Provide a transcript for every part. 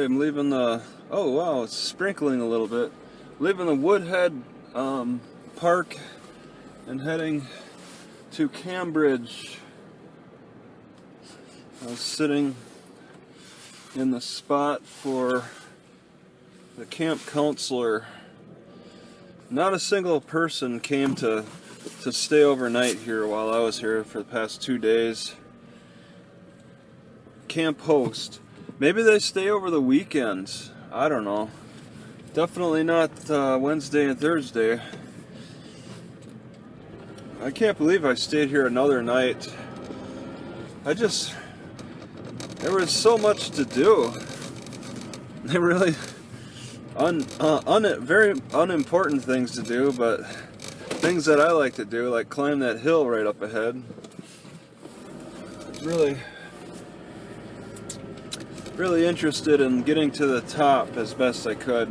Okay, I'm leaving the, oh wow, it's sprinkling a little bit. Leaving the Woodhead Park and heading to Cambridge. I was sitting in the spot for the camp counselor. Not a single person came to stay overnight here while I was here for the past 2 days. Camp host. Maybe they stay over the weekends. I don't know. Definitely not Wednesday and Thursday. I can't believe I stayed here another night. There was so much to do. They really very unimportant things to do, but things that I like to do, like climb that hill right up ahead. Really interested in getting to the top as best I could.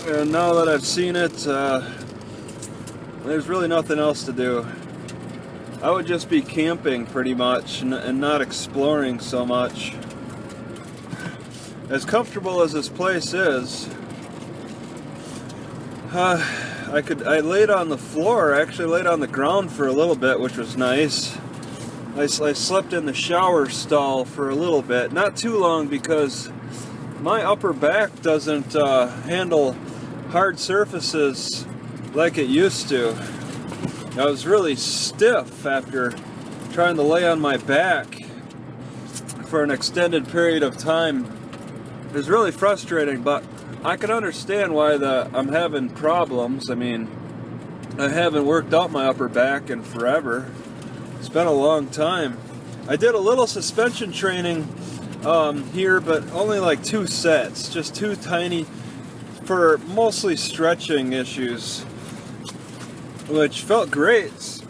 And now that I've seen it, there's really nothing else to do. I would just be camping pretty much and not exploring so much. As comfortable as this place is, I laid on the floor. I actually laid on the ground for a little bit, which was nice. I slept in the shower stall for a little bit, not too long, because my upper back doesn't handle hard surfaces like it used to. I was really stiff after trying to lay on my back for an extended period of time. It was really frustrating, but I can understand why I'm having problems. I mean, I haven't worked out my upper back in forever. It's been a long time. I did a little suspension training here, but only like 2 sets, just 2 tiny, for mostly stretching issues, which felt great.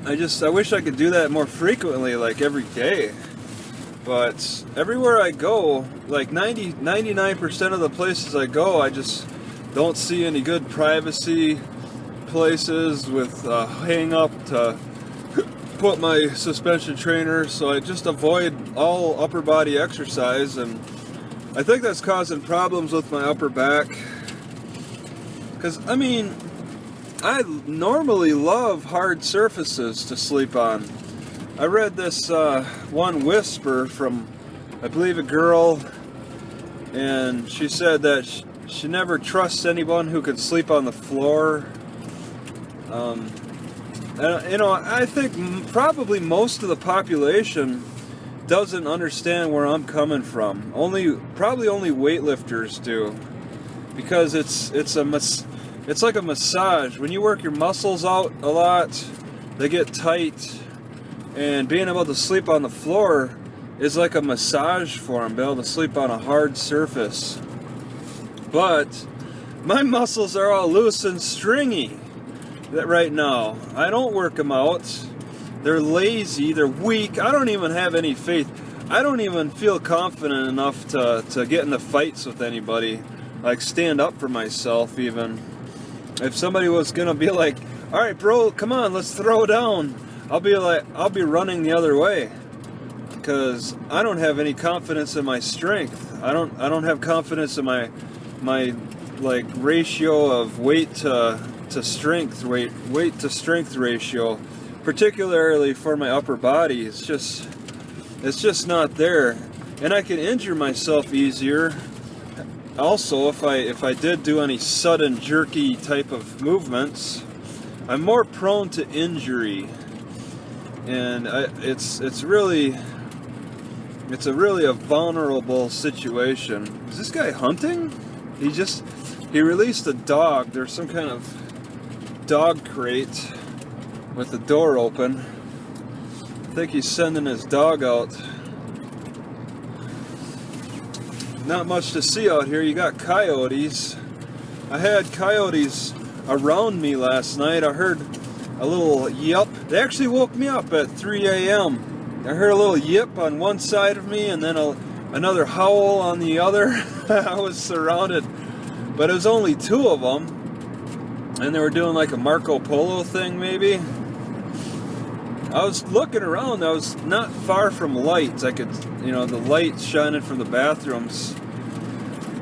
I wish I could do that more frequently, like every day. But everywhere I go, like 99% of the places I go, I just don't see any good privacy places with hang up to put my suspension trainer, so I just avoid all upper body exercise, and I think that's causing problems with my upper back. Because, I mean, I normally love hard surfaces to sleep on. I read this one whisper from, I believe, a girl, and she said that she never trusts anyone who could sleep on the floor. I think probably most of the population doesn't understand where I'm coming from. Probably only weightlifters do, because it's like a massage. When you work your muscles out a lot, they get tight, and being able to sleep on the floor is like a massage for them, being able to sleep on a hard surface. But my muscles are all loose and stringy right now. I don't work them out. They're lazy, they're weak. I don't even have any faith. I don't even feel confident enough to get into fights with anybody, like stand up for myself even. If somebody was gonna be like, all right bro, come on, let's throw down, I'll be running the other way, because I don't have any confidence in my strength. I don't have confidence in my like ratio of weight to strength ratio, particularly for my upper body. It's just not there, and I can injure myself easier. Also, if I did do any sudden jerky type of movements, I'm more prone to injury, and it's really a vulnerable situation. Is this guy hunting? He released a dog. There's some kind of dog crate with the door open. I think he's sending his dog out. Not much to see out here. You got coyotes. I had coyotes around me last night. I heard a little yelp. They actually woke me up at 3 a.m. I heard a little yip on one side of me, and then another howl on the other. I was surrounded, but it was only 2 of them. And they were doing like a Marco Polo thing, maybe. I was looking around. I was not far from lights. I could, you know, the light shining from the bathrooms.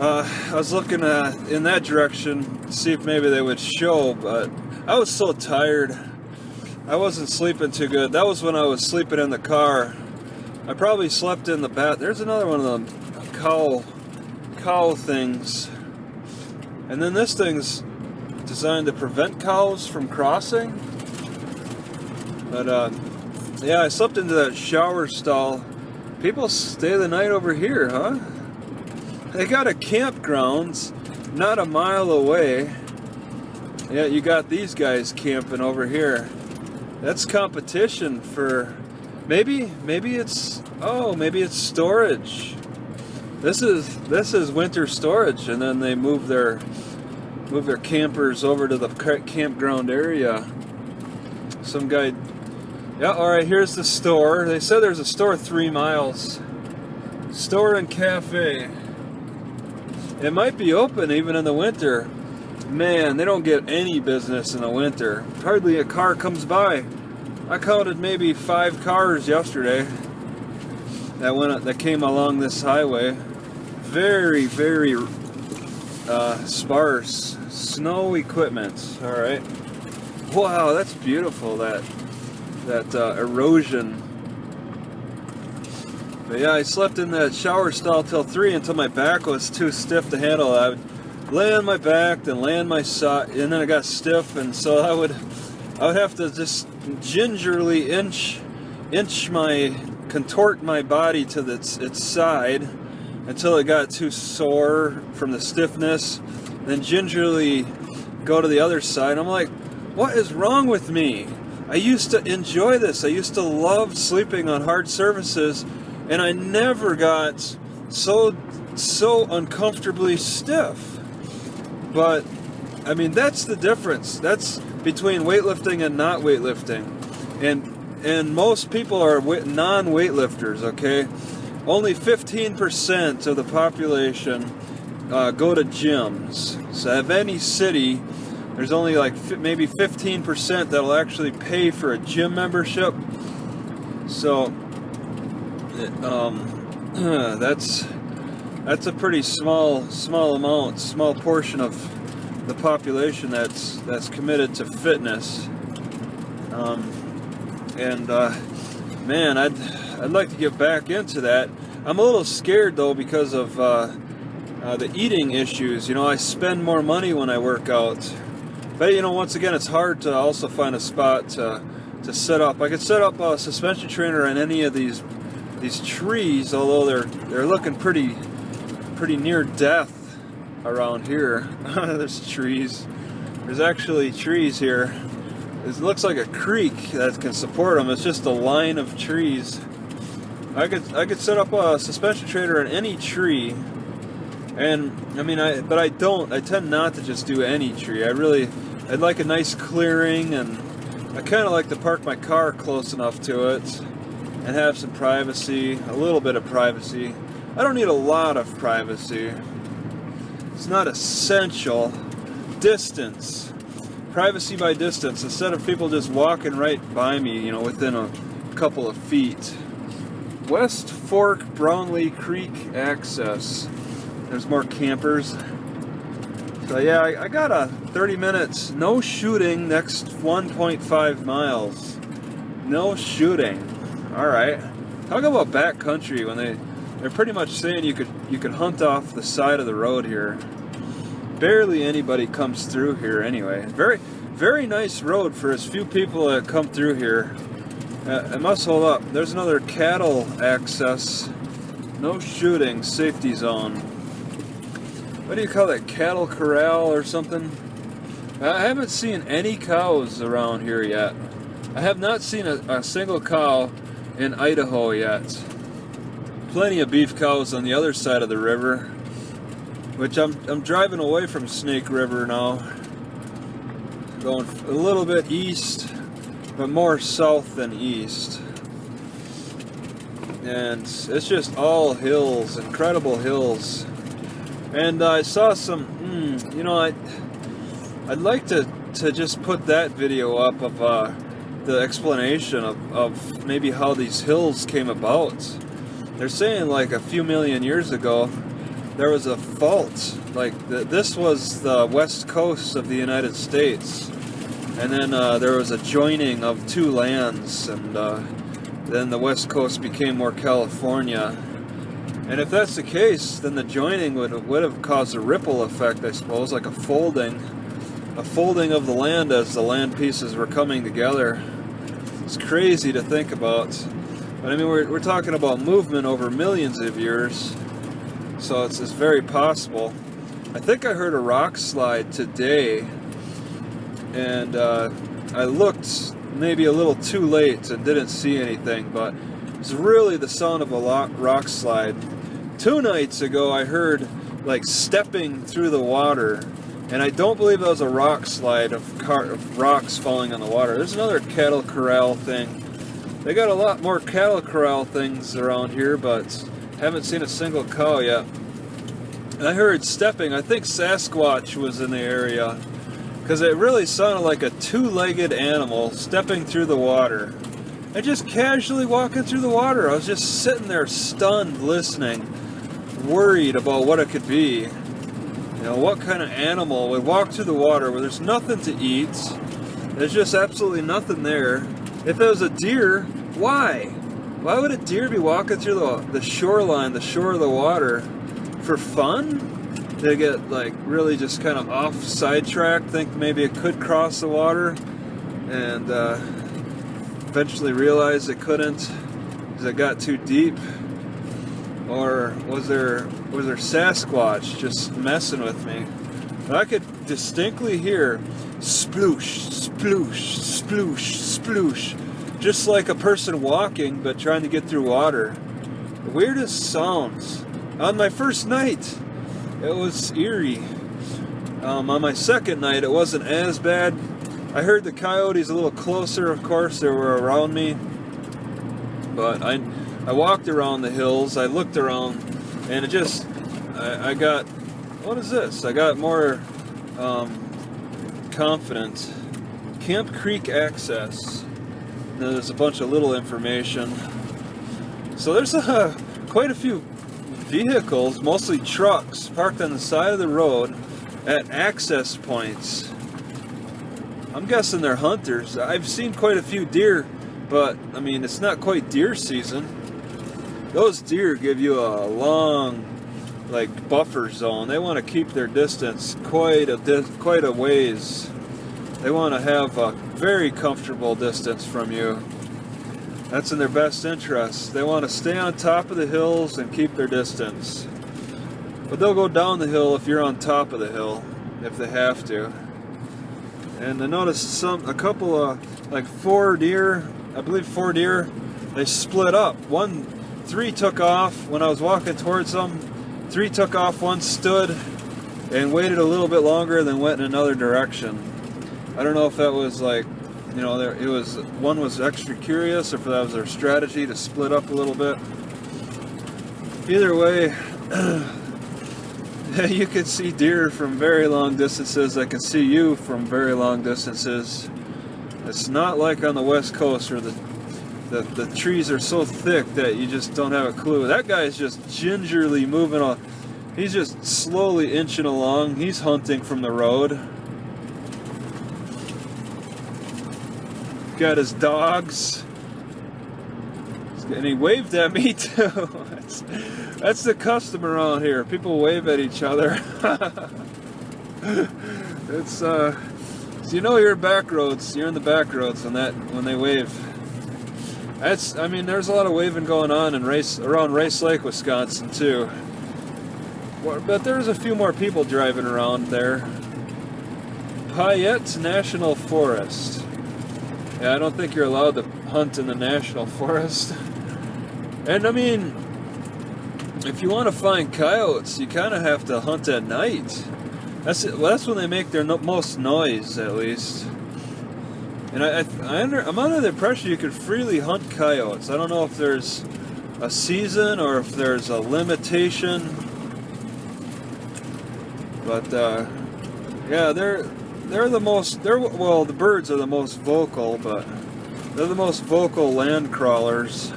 I was looking in that direction to see if maybe they would show, but I was so tired. I wasn't sleeping too good. That was when I was sleeping in the car. I probably slept in the bath. There's another one of them cow things. And then this thing's designed to prevent cows from crossing. But yeah, I slept into that shower stall. People stay the night over here, huh? They got a campground not a mile away. Yeah, you got these guys camping over here. That's competition for maybe it's storage. This is winter storage, and then they move their campers over to the campground area. Some guy. Yeah, all right. Here's the store. They said there's a store 3 miles. Store and cafe. It might be open even in the winter. Man, they don't get any business in the winter. Hardly a car comes by. I counted maybe 5 cars yesterday that came along this highway. Very, very sparse. Snow equipment. All right. Wow, that's beautiful. That erosion. But yeah, I slept in that shower stall till 3 until my back was too stiff to handle. I would lay on my back, then lay on my side, and then I got stiff, and so I would have to just gingerly contort my body to its side until it got too sore from the stiffness, then gingerly go to the other side. I'm like, what is wrong with me? I used to enjoy this. I used to love sleeping on hard surfaces, and I never got so uncomfortably stiff. But I mean, that's the difference. That's between weightlifting and not weightlifting. And most people are non-weightlifters, okay? Only 15% of the population go to gyms. So of any city, there's only like maybe 15% that'll actually pay for a gym membership. So that's a pretty small portion of the population that's committed to fitness. Man, I'd like to get back into that. I'm a little scared though because of the eating issues. You know, I spend more money when I work out. But you know, once again, it's hard to also find a spot to set up. I could set up a suspension trainer on any of these trees, although they're looking pretty near death around here. There's trees. There's actually trees here. It looks like a creek that can support them. It's just a line of trees. I could set up a suspension trainer on any tree, and I mean, but I don't. I tend not to just do any tree. I'd like a nice clearing, and I kind of like to park my car close enough to it and have some privacy, a little bit of privacy. I don't need a lot of privacy. It's not essential. Distance. Privacy by distance, instead of people just walking right by me, you know, within a couple of feet. West Fork Brownlee Creek access. There's more campers. So yeah, I got a 30 minutes, no shooting, next 1.5 miles. No shooting. Alright. Talk about backcountry when they're pretty much saying you could hunt off the side of the road here. Barely anybody comes through here anyway. Very, very nice road for as few people that come through here. It must hold up. There's another cattle access. No shooting, safety zone. What do you call that? Cattle corral or something? I haven't seen any cows around here yet. I have not seen a single cow in Idaho yet. Plenty of beef cows on the other side of the river, which I'm driving away from Snake River now. Going a little bit east, but more south than east. And it's just all hills, incredible hills. And I saw some, you know, I'd like to just put that video up of the explanation of maybe how these hills came about. They're saying like a few million years ago there was a fault. Like this was the west coast of the United States, and then there was a joining of two lands, and then the west coast became more California. And if that's the case, then the joining would have caused a ripple effect, I suppose, like a folding of the land as the land pieces were coming together. It's crazy to think about, but I mean we're talking about movement over millions of years, so it's very possible. I think I heard a rock slide today, and I looked maybe a little too late and didn't see anything, but it's really the sound of a rock slide. 2 nights ago I heard like stepping through the water, and I don't believe that was a rock slide of rocks falling on the water. There's another cattle corral thing. They got a lot more cattle corral things around here, but haven't seen a single cow yet. And I heard stepping. I think Sasquatch was in the area, because it really sounded like a 2-legged animal stepping through the water. And just casually walking through the water. I was just sitting there stunned, listening, worried about what it could be. You know, what kind of animal would walk through the water where there's nothing to eat? There's just absolutely nothing there. If it was a deer, why? Why would a deer be walking through the shoreline, the shore of the water, for fun? They get like really just kind of off sidetracked, think maybe it could cross the water, and eventually realize it couldn't because it got too deep. Or was there Sasquatch just messing with me? But I could distinctly hear sploosh, sploosh, sploosh, sploosh, just like a person walking but trying to get through water. The weirdest sounds. On my first night, it was eerie. On my second night, it wasn't as bad. I heard the coyotes a little closer, of course, they were around me. But I walked around the hills, I looked around, and it just, I got, what is this? I got more confident. Camp Creek access. There's a bunch of little information. So there's quite a few vehicles, mostly trucks, parked on the side of the road at access points. I'm guessing they're hunters. I've seen quite a few deer, but I mean, it's not quite deer season. Those deer give you a long, like, buffer zone. They want to keep their distance quite a ways. They want to have a very comfortable distance from you. That's in their best interest. They want to stay on top of the hills and keep their distance. But they'll go down the hill if you're on top of the hill, if they have to. And I noticed a couple of, like 4 deer, I believe 4 deer, they split up. 3 took off when I was walking towards them. 3 took off, 1 stood and waited a little bit longer, then went in another direction. I don't know if that was like, you know, one was extra curious, or if that was their strategy to split up a little bit. Either way, you can see deer from very long distances. I can see you from very long distances. It's not like on the West Coast where the trees are so thick that you just don't have a clue. That guy is just gingerly moving on. He's just slowly inching along. He's hunting from the road. Got his dogs. And he waved at me too. That's the custom around here. People wave at each other. It's so you know you're back roads. You're in the back roads when they wave. I mean, there's a lot of waving going on around Rice Lake, Wisconsin too. But there's a few more people driving around there. Payette National Forest. Yeah, I don't think you're allowed to hunt in the national forest. And I mean, if you want to find coyotes, you kind of have to hunt at night. That's when they make their most noise, at least. And I'm under the impression you could freely hunt coyotes. I don't know if there's a season or if there's a limitation. But yeah, the birds are the most vocal, but They're the most vocal land crawlers,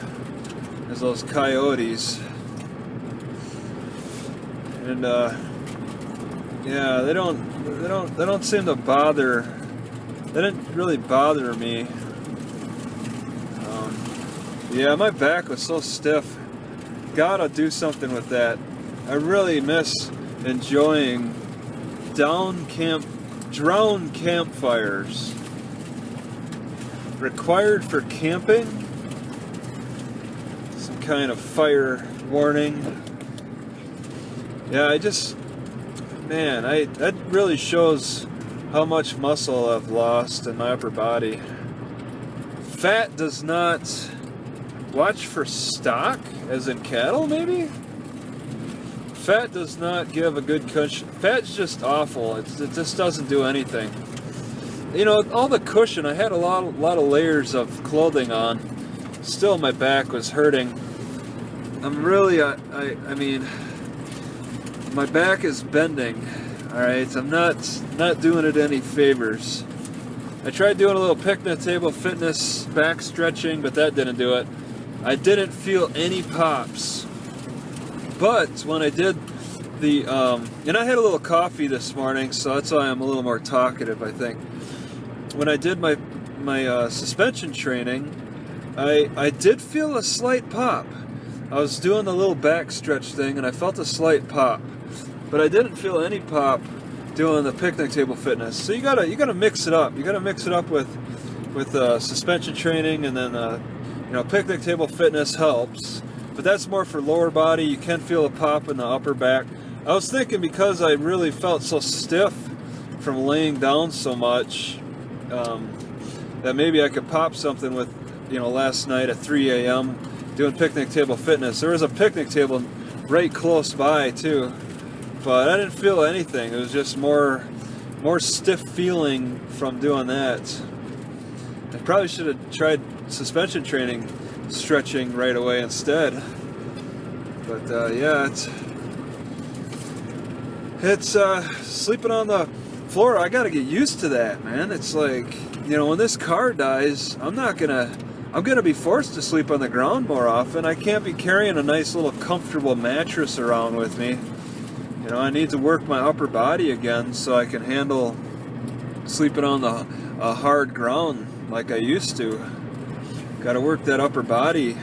is those coyotes. And yeah, they don't seem to bother. They didn't really bother me. Yeah, my back was so stiff. Gotta do something with that. I really miss enjoying drown campfires. Required for camping. Some kind of fire warning. Yeah, that really shows how much muscle I've lost in my upper body. Fat does not watch for stock, as in cattle, maybe? Fat does not give a good cushion. Fat's just awful. It just doesn't do anything. You know, all the cushion, I had a lot of layers of clothing on. Still, my back was hurting. I'm really, I mean, my back is bending. All right, I'm not doing it any favors. I tried doing a little picnic table fitness back stretching, but that didn't do it. I didn't feel any pops. But when I did the, and I had a little coffee this morning, so that's why I'm a little more talkative, I think. When I did my suspension training, I did feel a slight pop. I was doing the little back stretch thing, and I felt a slight pop. But I didn't feel any pop doing the picnic table fitness. So you gotta mix it up. You gotta mix it up with suspension training, and then you know, picnic table fitness helps. But that's more for lower body. You can feel a pop in the upper back. I was thinking because I really felt so stiff from laying down so much, that maybe I could pop something with, you know, last night at 3 a.m. doing picnic table fitness. There was a picnic table right close by too, but I didn't feel anything. It was just more stiff feeling from doing that. I probably should have tried suspension training stretching right away instead. But yeah, it's sleeping on the floor. I gotta get used to that, man. It's like, you know, when this car dies, I'm gonna be forced to sleep on the ground more often. I can't be carrying a nice little comfortable mattress around with me. You know, I need to work my upper body again so I can handle sleeping on the hard ground like I used to. Got to work that upper body,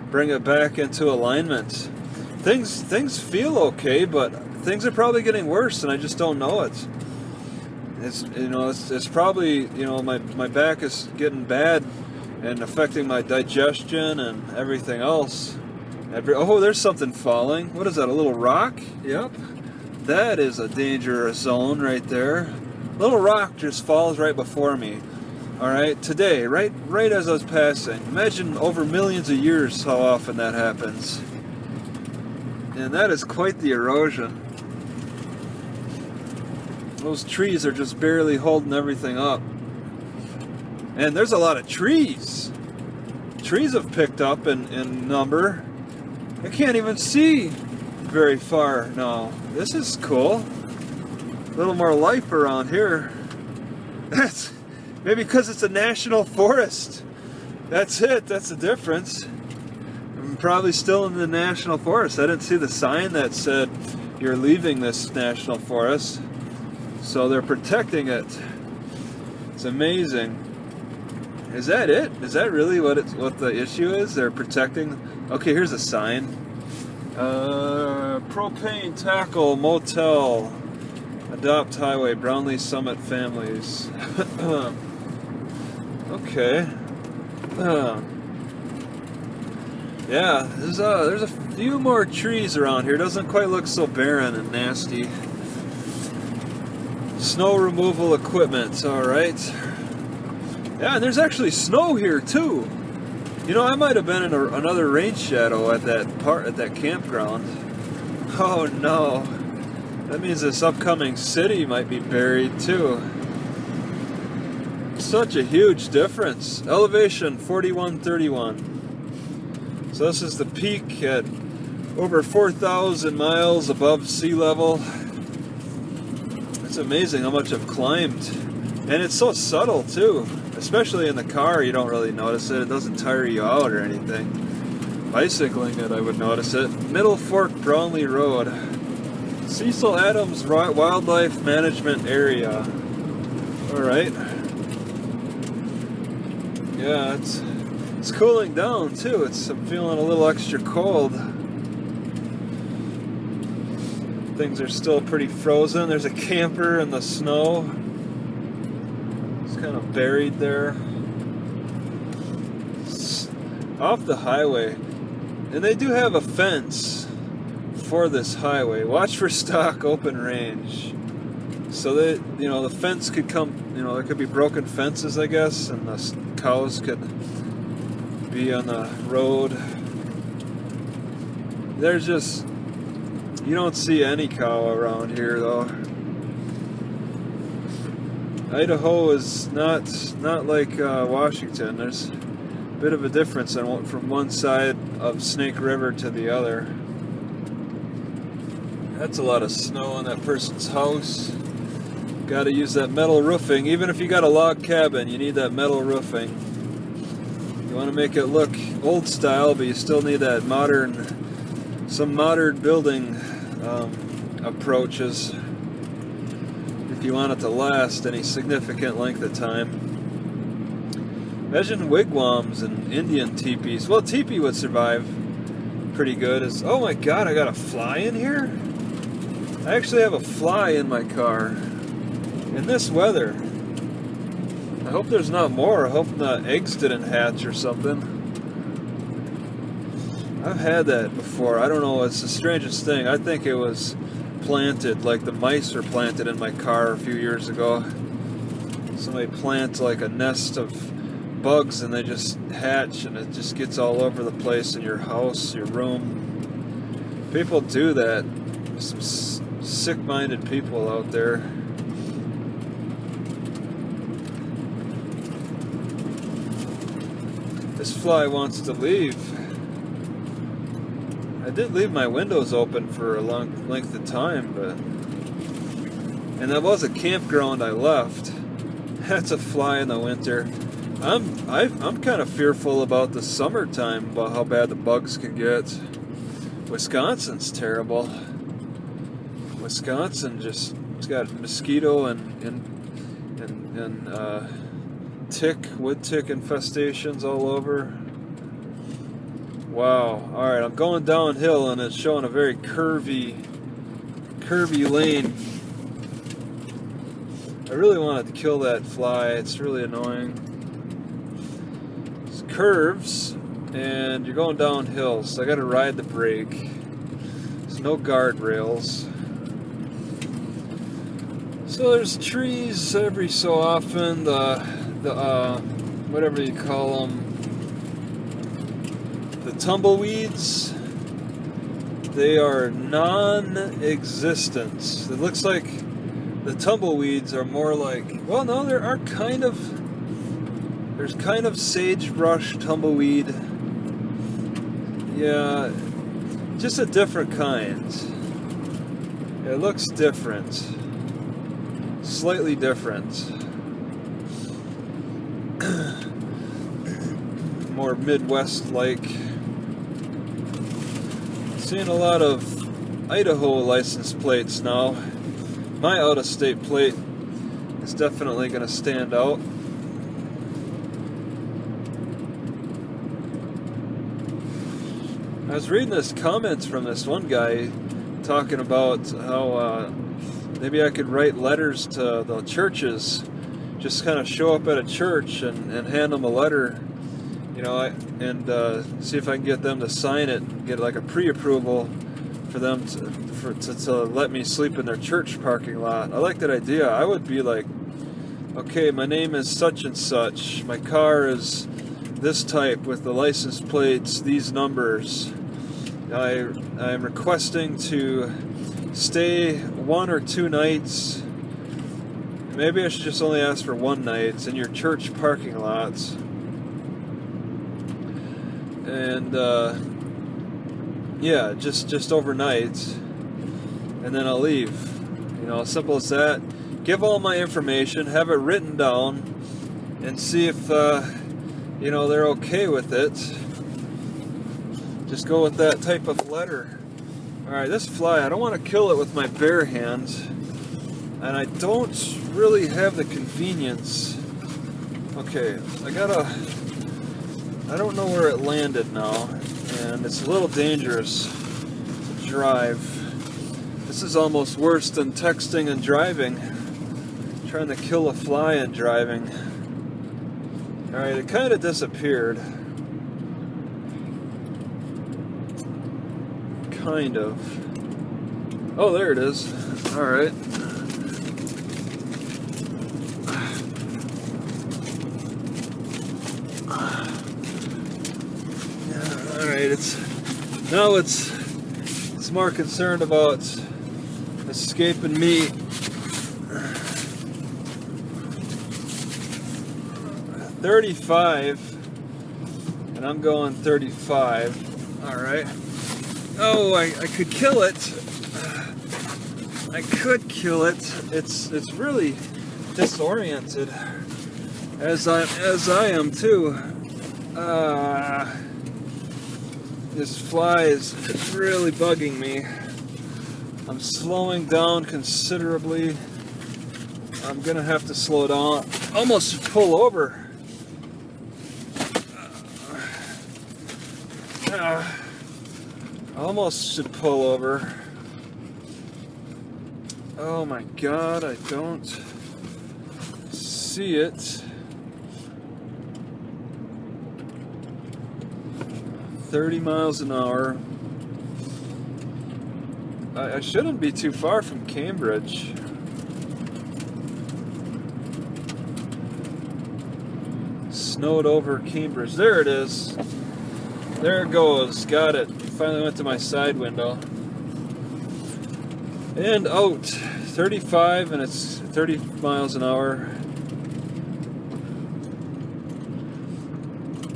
bring it back into alignment. Things feel okay, but things are probably getting worse, and I just don't know it. It's, you know, it's probably, you know, my back is getting bad and affecting my digestion and everything else. Oh, there's something falling. What is that, a little rock? Yep. That is a dangerous zone right there. Little rock just falls right before me. All right, today, right as I was passing. Imagine over millions of years how often that happens. And that is quite the erosion. Those trees are just barely holding everything up. And there's a lot of trees. Trees have picked up in number. I can't even see very far now. This is cool. A little more life around here. That's maybe because it's a national forest. That's it. That's the difference. I'm probably still in the national forest. I didn't see the sign that said you're leaving this national forest. So they're protecting it. It's amazing. Is that it? Is that really what the issue is? They're protecting. Okay, here's a sign. Propane Tackle Motel. Adopt Highway, Brownlee Summit Families. Okay. Yeah, there's a few more trees around here. Doesn't quite look so barren and nasty. Snow removal equipment, alright. Yeah, and there's actually snow here too. You know, I might have been in another rain shadow at that campground. Oh no. That means this upcoming city might be buried too. Such a huge difference. Elevation 4131. So this is the peak at over 4,000 miles above sea level. It's amazing how much I've climbed And it's so subtle too, especially in the car. You don't really notice it. It doesn't tire you out or anything. Bicycling it, I would notice it. Middle Fork Brownlee Road, Cecil Adams Wildlife Management Area. All right. Yeah, it's cooling down too. I'm feeling a little extra cold. Things are still pretty frozen. There's a camper in the snow. It's kind of buried there. It's off the highway. And they do have a fence for this highway. Watch for stock open range. So that, you know, the fence could come, you know, there could be broken fences, I guess, and the cows could be on the road. There's just, you don't see any cow around here though. Idaho is not like Washington. There's a bit of a difference from one side of Snake River to the other. That's a lot of snow on that person's house. Got to use that metal roofing. Even if you got a log cabin, you need that metal roofing. You want to make it look old style, but you still need that some modern building approaches if you want it to last any significant length of time. Imagine wigwams and Indian teepees. Well, teepee would survive pretty good. Oh my god, I got a fly in here? I actually have a fly in my car. In this weather. I hope there's not more. I hope the eggs didn't hatch or something. I've had that before. I don't know. It's the strangest thing. I think it was planted, like the mice were planted in my car a few years ago. Somebody plants like a nest of bugs and they just hatch and it just gets all over the place in your house, your room. People do that. Some sick-minded people out there. This fly wants to leave. I did leave my windows open for a long length of time, and that was a campground I left. That's a fly in the winter. I'm kind of fearful about the summertime, about how bad the bugs can get. Wisconsin's terrible. Wisconsin it's got mosquito and wood tick infestations all over. Wow. Alright, I'm going downhill and it's showing a very curvy lane. I really wanted to kill that fly. It's really annoying. It's curves and you're going downhill, so I gotta ride the brake. There's no guardrails. So there's trees every so often, whatever you call them, the tumbleweeds, they are non-existent. It looks like the tumbleweeds are more like, well no, there's kind of sagebrush tumbleweed. Yeah, just a different kind. It looks different. Slightly different. More Midwest-like. Seeing a lot of Idaho license plates now. My out-of-state plate is definitely going to stand out. I was reading this comments from this one guy talking about how maybe I could write letters to the churches, just kind of show up at a church and hand them a letter, you know, and see if I can get them to sign it, and get like a pre-approval for them to let me sleep in their church parking lot. I like that idea. I would be like, okay, my name is such and such, my car is this type with the license plates, these numbers. I'm requesting to stay 1 or 2 nights. Maybe I should just only ask for 1 night in your church parking lots. And yeah, just overnight, and then I'll leave. You know, simple as that. give all my information, have it written down, and see if you know, they're okay with it. Just go with that type of letter. Alright, this fly, I don't want to kill it with my bare hands, and I don't really have the convenience. Okay, I don't know where it landed now, and it's a little dangerous to drive. This is almost worse than texting and driving. Trying to kill a fly and driving. Alright, it kind of disappeared. Kind of. Oh, there it is. Alright. Alright, it's more concerned about escaping me. 35, and I'm going 35. Alright. Oh, I could kill it. I could kill it. It's really disoriented, as I am too. This fly is really bugging me. I'm slowing down considerably. I'm gonna have to slow down. Almost pull over. Almost should pull over. Oh my God, I don't see it. 30 miles an hour. I shouldn't be too far from Cambridge. Snowed over Cambridge. There it is. There it goes. Got it. Finally went to my side window. And out. 35, and it's 30 miles an hour.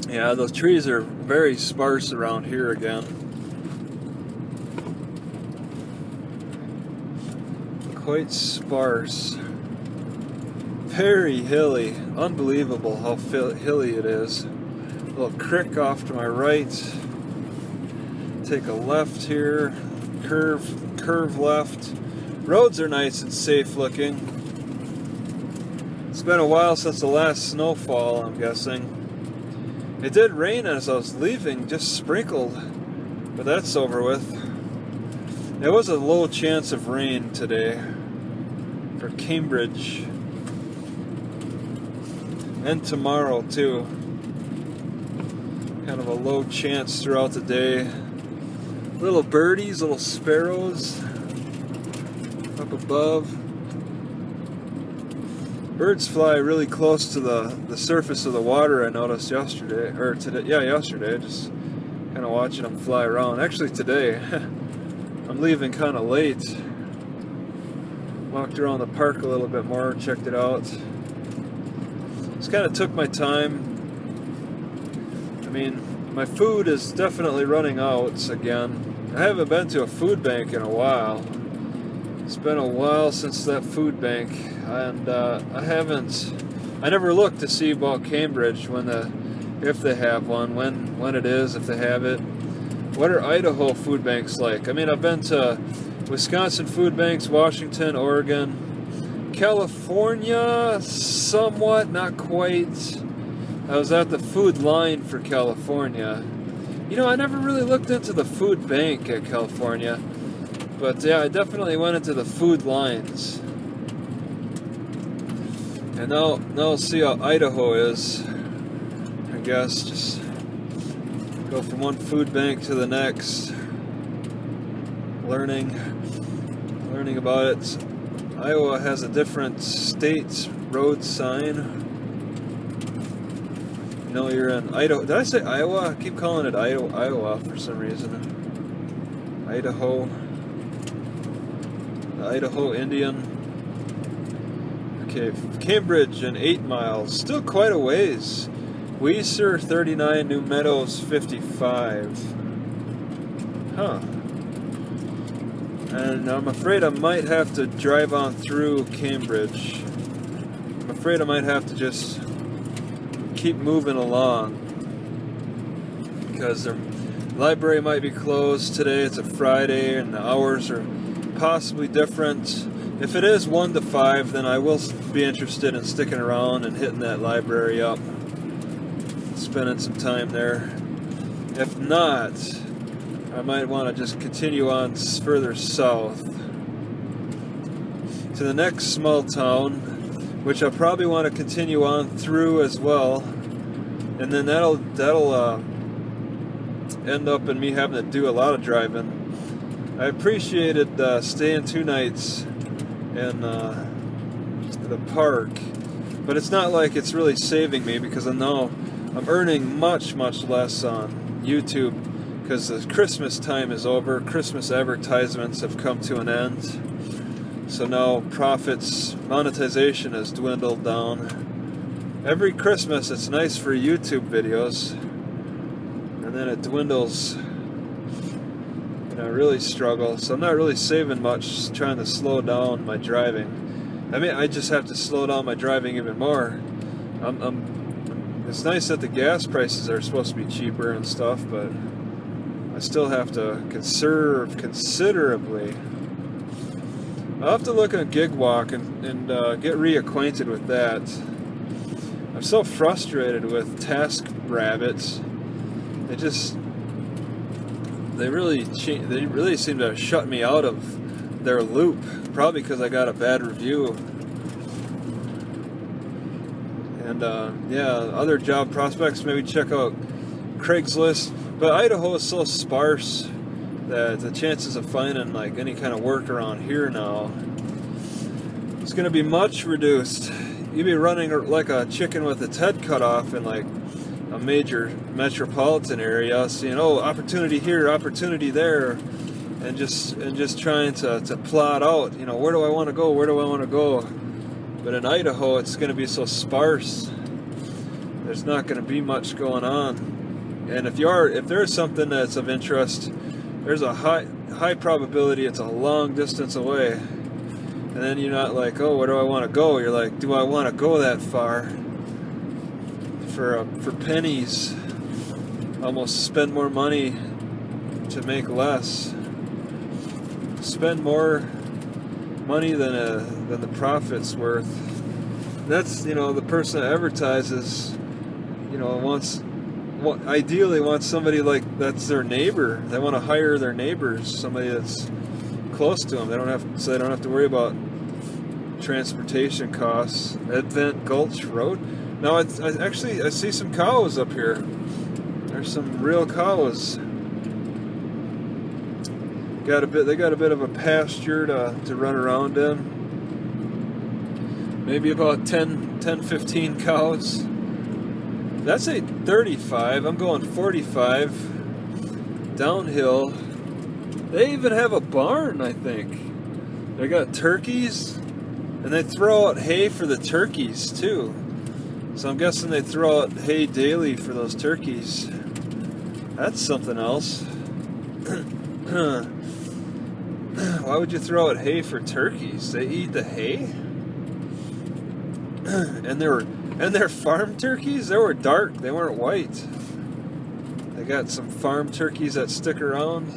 Yeah, those trees are very sparse around here again. Quite sparse. Very hilly. Unbelievable how hilly it is. A little creek off to my right. Take a left here. Curve left. Roads are nice and safe looking. It's been a while since the last snowfall, I'm guessing. It did rain as I was leaving, just sprinkled, but that's over with. There was a low chance of rain today for Cambridge. And tomorrow too. Kind of a low chance throughout the day. Little birdies, little sparrows up above. Birds fly really close to the surface of the water, I noticed yesterday, or today, yeah, yesterday, just kind of watching them fly around. Actually today, I'm leaving kind of late. Walked around the park a little bit more, checked it out. Just kind of took my time. I mean, my food is definitely running out again. I haven't been to a food bank in a while. It's been a while since that food bank, and I never looked to see about Cambridge if they have one, when it is, if they have it. What are Idaho food banks like? I mean, I've been to Wisconsin food banks, Washington, Oregon, California, somewhat, not quite. I was at the food line for California. You know, I never really looked into the food bank at California. But yeah, I definitely went into the food lines. And now see how Idaho is. I guess just go from one food bank to the next. Learning about it. Iowa has a different state road sign. You know, you're in Idaho. Did I say Iowa? I keep calling it Iowa for some reason. Idaho. Idaho Indian. Okay, Cambridge in 8 miles. Still quite a ways. Weiser 39, New Meadows 55. Huh. And I'm afraid I might have to drive on through Cambridge. I'm afraid I might have to just keep moving along, because the library might be closed today. It's a Friday and the hours are possibly different. If it is 1 to 5, then I will be interested in sticking around and hitting that library up, spending some time there. If not, I might want to just continue on further south to the next small town, which I'll probably want to continue on through as well, and then that'll end up in me having to do a lot of driving. I appreciated staying 2 nights in the park, but it's not like it's really saving me, because I know I'm earning much less on YouTube, because the Christmas time is over. Christmas advertisements have come to an end, so now profits, monetization has dwindled down. Every Christmas it's nice for YouTube videos, and then it dwindles, and I really struggle. So I'm not really saving much, trying to slow down my driving. I mean, I just have to slow down my driving even more. It's nice that the gas prices are supposed to be cheaper and stuff, but I still have to conserve considerably. I'll have to look at GigWalk and get reacquainted with that. I'm so frustrated with TaskRabbit. They really seem to have shut me out of their loop. Probably because I got a bad review. And yeah, other job prospects, maybe check out Craigslist. But Idaho is so sparse that the chances of finding like any kind of work around here now is going to be much reduced. You'd be running like a chicken with its head cut off in like a major metropolitan area, seeing, oh, opportunity here, opportunity there, and just trying to plot out, you know, where do I want to go, where do I want to go. But in Idaho, it's going to be so sparse. There's not going to be much going on. And if there's something that's of interest, there's a high probability it's a long distance away. And then you're not like, oh, where do I want to go? You're like, do I want to go that far for pennies? Almost spend more money to make less. Spend more money than the profit's worth. That's, you know, the person that advertises, you know, ideally wants somebody like that's their neighbor. They want to hire their neighbors, somebody that's close to them. They don't have to worry about transportation costs. Advent Gulch Road. Now I see some cows up here. There's some real cows. They got a bit of a pasture to run around in. Maybe about 15 cows. That's a 35. I'm going 45 downhill. They even have a barn, I think. They got turkeys, and they throw out hay for the turkeys too. So I'm guessing they throw out hay daily for those turkeys. That's something else. Why would you throw out hay for turkeys? They eat the hay? And they're farm turkeys? They were dark, they weren't white. They got some farm turkeys that stick around.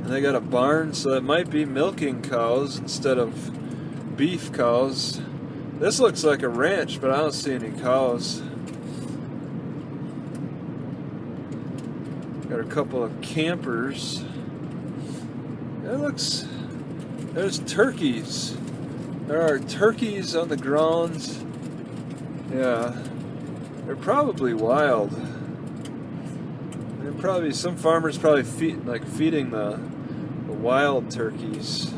And they got a barn, so it might be milking cows instead of beef cows. This looks like a ranch, but I don't see any cows. Got a couple of campers. There's turkeys. There are turkeys on the ground. Yeah, they're probably wild. Some farmers feeding the wild turkeys.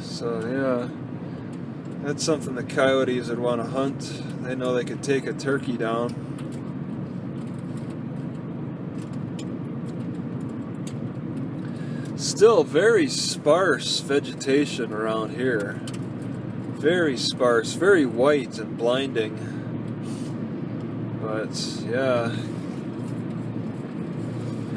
So yeah, that's something the coyotes would want to hunt. They know they could take a turkey down. Still very sparse vegetation around here. Very sparse, very white and blinding. But yeah,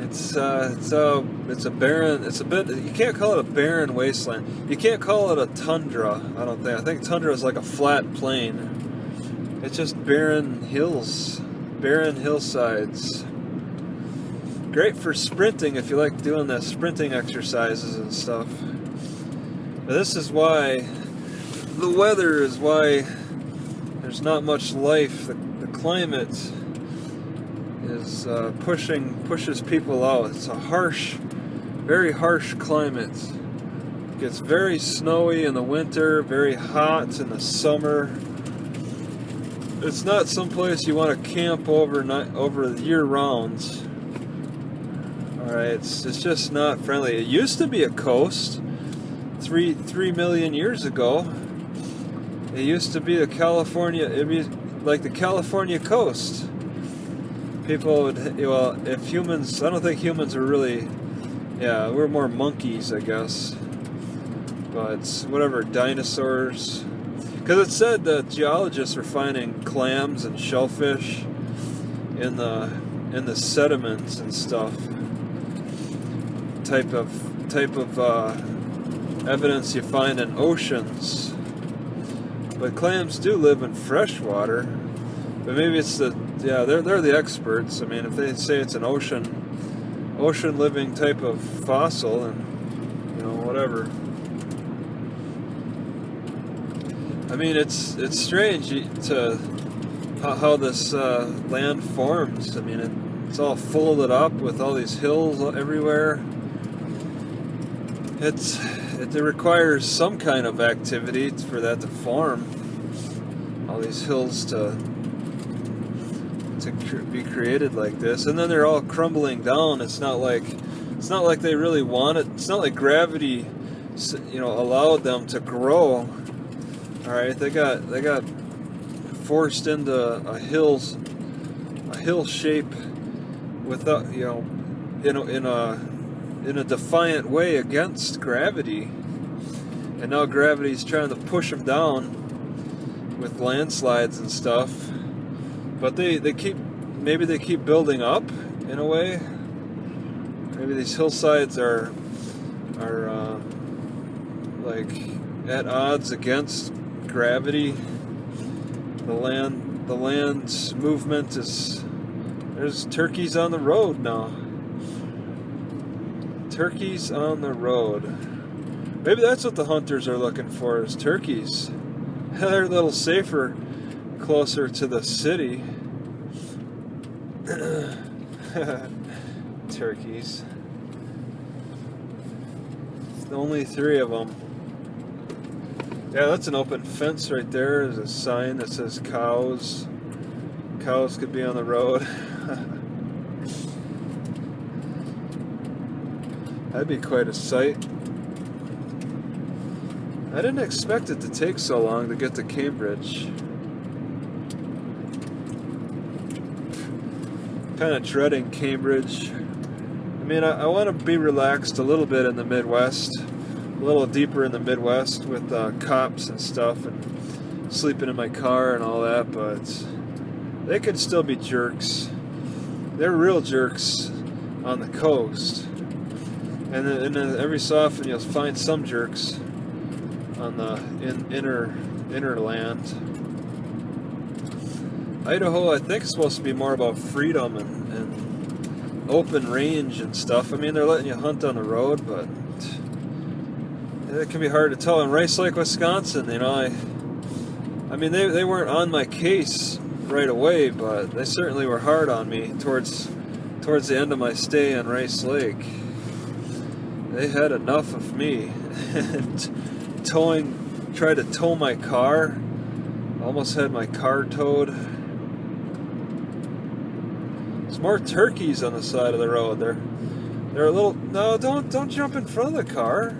it's a barren. It's a bit. You can't call it a barren wasteland. You can't call it a tundra. I don't think. I think tundra is like a flat plain. It's just barren hills, barren hillsides. Great for sprinting if you like doing the sprinting exercises and stuff. But this is why the weather is why there's not much life. The climate is pushes people out. It's a harsh, very harsh climate. It gets very snowy in the winter, very hot in the summer. It's not someplace you want to camp over year round. Alright, it's just not friendly. It used to be a coast 3 million years ago. It used to be the California, it'd be like the California coast. People would, well, if humans, I don't think humans are really, yeah, we're more monkeys, I guess. But whatever, dinosaurs. Because it said that geologists were finding clams and shellfish in the sediments and stuff. Type of evidence you find in oceans. But clams do live in fresh water. But maybe it's they're the experts. I mean, if they say it's an ocean living type of fossil, and whatever. I mean, it's strange to how this land forms. I mean, it's all folded up with all these hills everywhere. It requires some kind of activity for that to form. All these hills to be created like this, and then they're all crumbling down. It's not like they really want it. It's not like gravity, allowed them to grow. All right, they got forced into a hill shape without, in a defiant way against gravity, and now gravity's trying to push them down with landslides and stuff. But maybe they keep building up in a way. Maybe these hillsides are like at odds against gravity. The land's movement is. There's turkeys on the road now. Turkeys on the road. Maybe that's what the hunters are looking for, is turkeys. They're a little safer closer to the city. Turkeys. Only 3 of them. Yeah, that's an open fence right there. There's a sign that says cows. Cows could be on the road. That'd be quite a sight. I didn't expect it to take so long to get to Cambridge. Kind of dreading Cambridge. I mean, I want to be relaxed a little bit in the Midwest, a little deeper in the Midwest with cops and stuff, and sleeping in my car and all that, but they could still be jerks. They're real jerks on the coast. And then every so often you'll find some jerks on the inner land. Idaho, I think, is supposed to be more about freedom and open range and stuff. I mean, they're letting you hunt on the road, but it can be hard to tell. In Rice Lake, Wisconsin, I mean, they weren't on my case right away, but they certainly were hard on me towards the end of my stay in Rice Lake. They had enough of me. And tried to tow my car. Almost had my car towed. There's more turkeys on the side of the road. They're a little. No, don't jump in front of the car.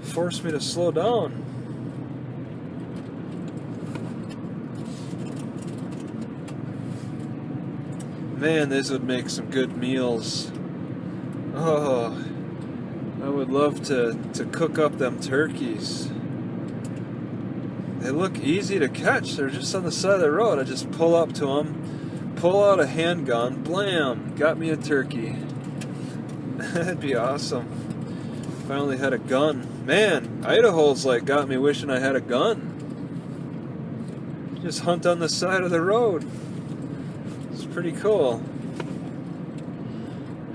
Force me to slow down. Man, this would make some good meals. Oh, I would love to cook up them turkeys. they look easy to catch. They're just on the side of the road. I just pull up to them, pull out a handgun, blam, got me a turkey. That'd be awesome. Finally had a gun. Man, Idaho's like got me wishing I had a gun. Just hunt on the side of the road. It's pretty cool.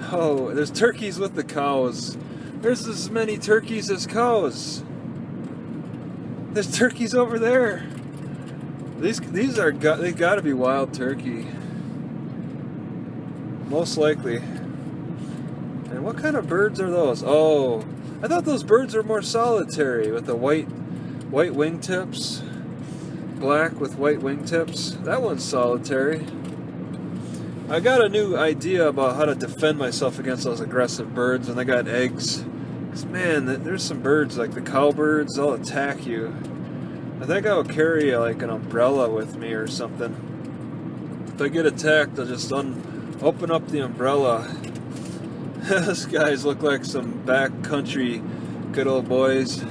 Oh, there's turkeys with the cows. There's as many turkeys as cows. There's turkeys over there. These are they got to be wild turkey. Most likely. And what kind of birds are those? Oh, I thought those birds were more solitary with the white wingtips. Black with white wingtips. That one's solitary. I got a new idea about how to defend myself against those aggressive birds when they got eggs. Because man, there's some birds like the cowbirds, they'll attack you. I think I'll carry like an umbrella with me or something. If I get attacked, I'll just open up the umbrella. These guys look like some backcountry good old boys.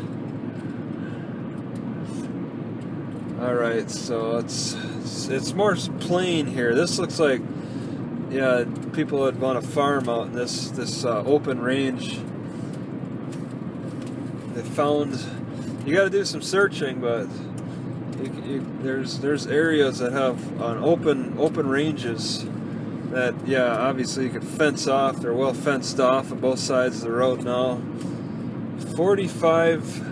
Alright, so it's more plain here. This looks like, yeah, people would want to farm out in this open range. They found, you got to do some searching, but there's areas that have open ranges that, yeah, obviously you could fence off. They're well fenced off on both sides of the road now. 45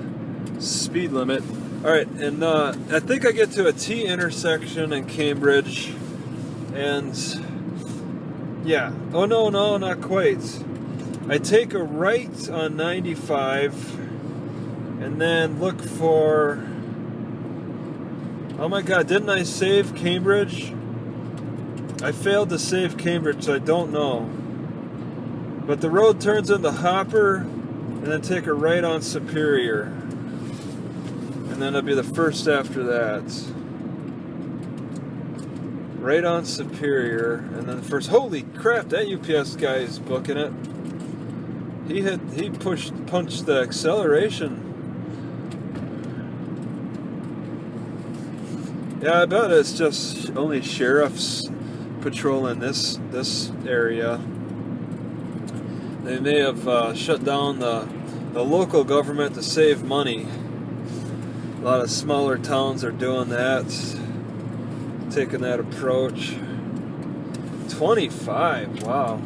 speed limit. Alright, and I think I get to a T intersection in Cambridge, and yeah, oh no, not quite. I take a right on 95, and then look for, oh my god, didn't I save Cambridge? I failed to save Cambridge, so I don't know. But the road turns into Hopper, and then take a right on Superior. And then it'll be the first after that. Right on Superior, and then the first. Holy crap! That UPS guy is booking it. He punched the acceleration. Yeah, I bet it's just only sheriffs patrolling this area. They may have shut down the local government to save money. A lot of smaller towns are doing that, taking that approach. 25, wow.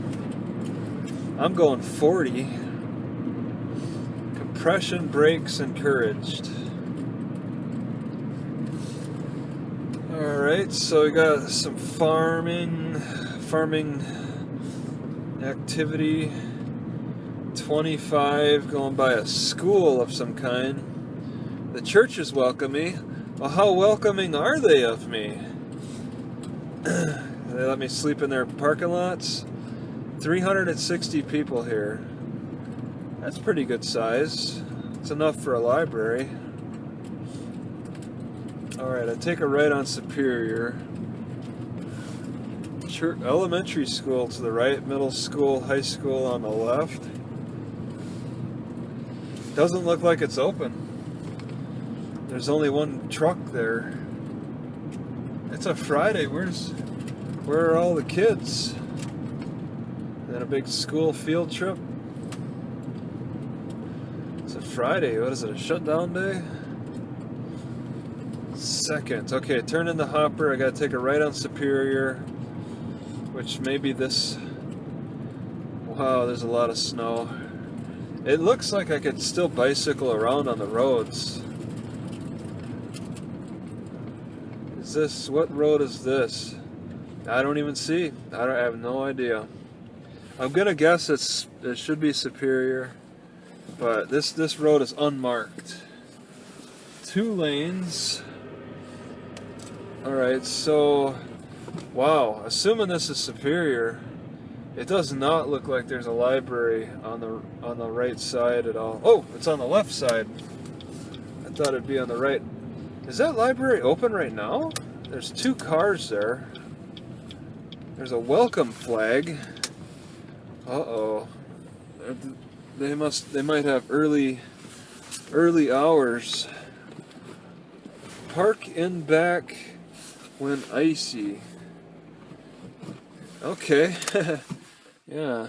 I'm going 40. Compression brakes encouraged. Alright, so we got some farming activity. 25, going by a school of some kind. The churches welcome me. Well, how welcoming are they of me? They let me sleep in their parking lots. 360 people here. That's pretty good size. It's enough for a library. Alright, I take a right on Superior. Elementary school to the right, middle school, high school on the left. Doesn't look like it's open. There's only one truck there. It's a Friday. Where are all the kids? Then a big school field trip. It's a Friday. What is it? A shutdown day? Second. Okay, turn in the Hopper. I gotta take a right on Superior, which may be this. Wow, there's a lot of snow. It looks like I could still bicycle around on the roads. Is this, what road is this? I don't even see. I have no idea. I'm gonna guess it should be Superior, but this road is unmarked. 2 lanes. Alright, so wow, assuming this is Superior, it does not look like there's a library on the right side at all. Oh, it's on the left side. I thought it'd be on the right. Is that library open right now? There's 2 cars there. There's a welcome flag. Uh-oh. They might have early hours. park in back when icy. Okay. Yeah.